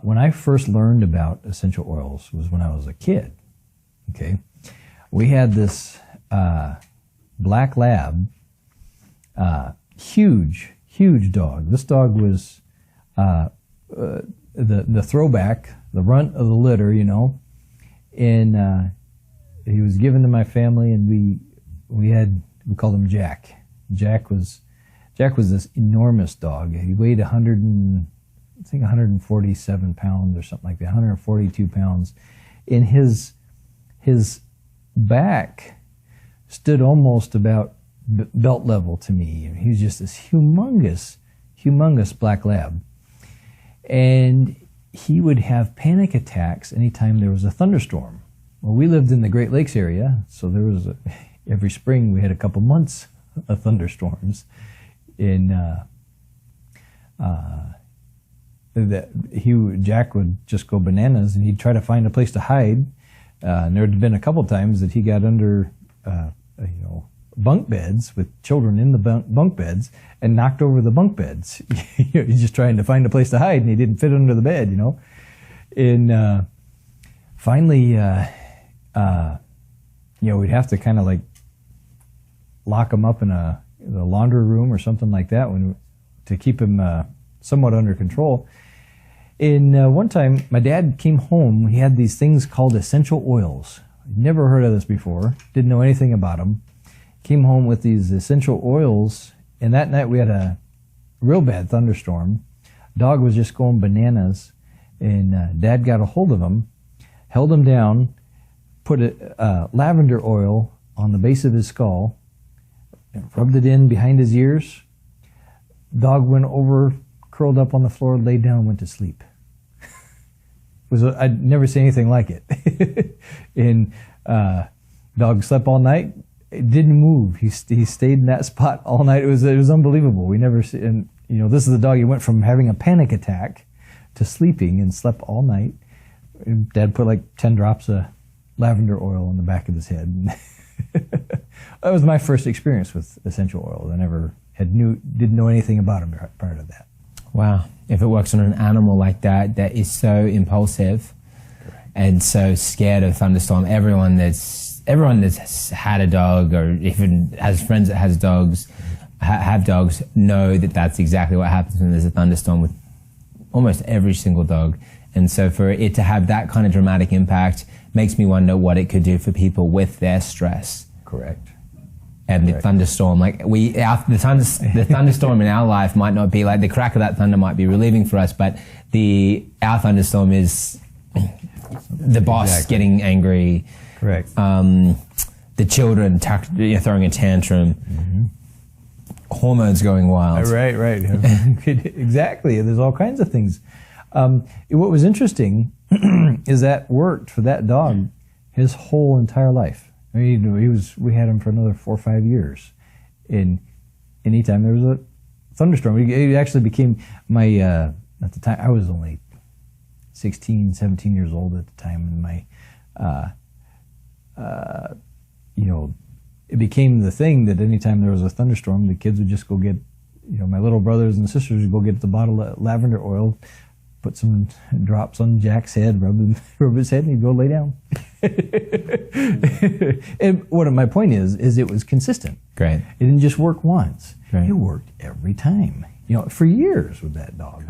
when I first learned about essential oils was when I was a kid. Okay, we had this black lab, huge dog. This dog was the throwback, the runt of the litter, you know. And he was given to my family, and we called him Jack. Jack was this enormous dog. He weighed 147 pounds or something like that, 142 pounds. And his back stood almost about belt level to me. He was just this humongous black lab. And he would have panic attacks anytime there was a thunderstorm. Well, we lived in the Great Lakes area, so there was every spring we had a couple months of thunderstorms. Jack would just go bananas, and he'd try to find a place to hide. And there had been a couple times that he got under, bunk beds with children in the bunk beds and knocked over the bunk beds. He's just trying to find a place to hide, and he didn't fit under the bed, you know. And finally, we'd have to kind of like lock him up in the laundry room or something like that to keep him somewhat under control. And one time, my dad came home. He had these things called essential oils. Never heard of this before. Didn't know anything about them. Came home with these essential oils, and that night we had a real bad thunderstorm. Dog was just going bananas, and Dad got a hold of him, held him down, put lavender oil on the base of his skull, and rubbed it in behind his ears. Dog went over, curled up on the floor, laid down, and went to sleep. I'd never seen anything like it. And dog slept all night. It didn't move. He stayed in that spot all night. It was unbelievable. We never see, and this is the dog. He went from having a panic attack to sleeping and slept all night. And Dad put like 10 drops of lavender oil on the back of his head. That was my first experience with essential oils. I never didn't know anything about them prior to that. Wow. If it works on an animal like that is so impulsive. Correct. And so scared of thunderstorm, everyone that's had a dog, or even has friends that have dogs, know that that's exactly what happens when there's a thunderstorm with almost every single dog. And so for it to have that kind of dramatic impact makes me wonder what it could do for people with their stress. Correct. And the thunderstorm, the thunderstorm in our life might not be like the crack of that thunder might be relieving for us, but our thunderstorm is the boss getting angry. Correct. The children throwing a tantrum. Mm-hmm. Hormones going wild. Right. Exactly. There's all kinds of things. What was interesting is that worked for that dog his whole entire life. I mean, we had him for another 4 or 5 years. And anytime there was a thunderstorm, it actually became my, at the time, I was only 16, 17 years old at the time, and my, it became the thing that anytime there was a thunderstorm, the kids would just go get, my little brothers and sisters would go get the bottle of lavender oil, put some drops on Jack's head, rub his head, and he'd go lay down. And my point is it was consistent. Great. It didn't just work once. Great. It worked every time. For years with that dog.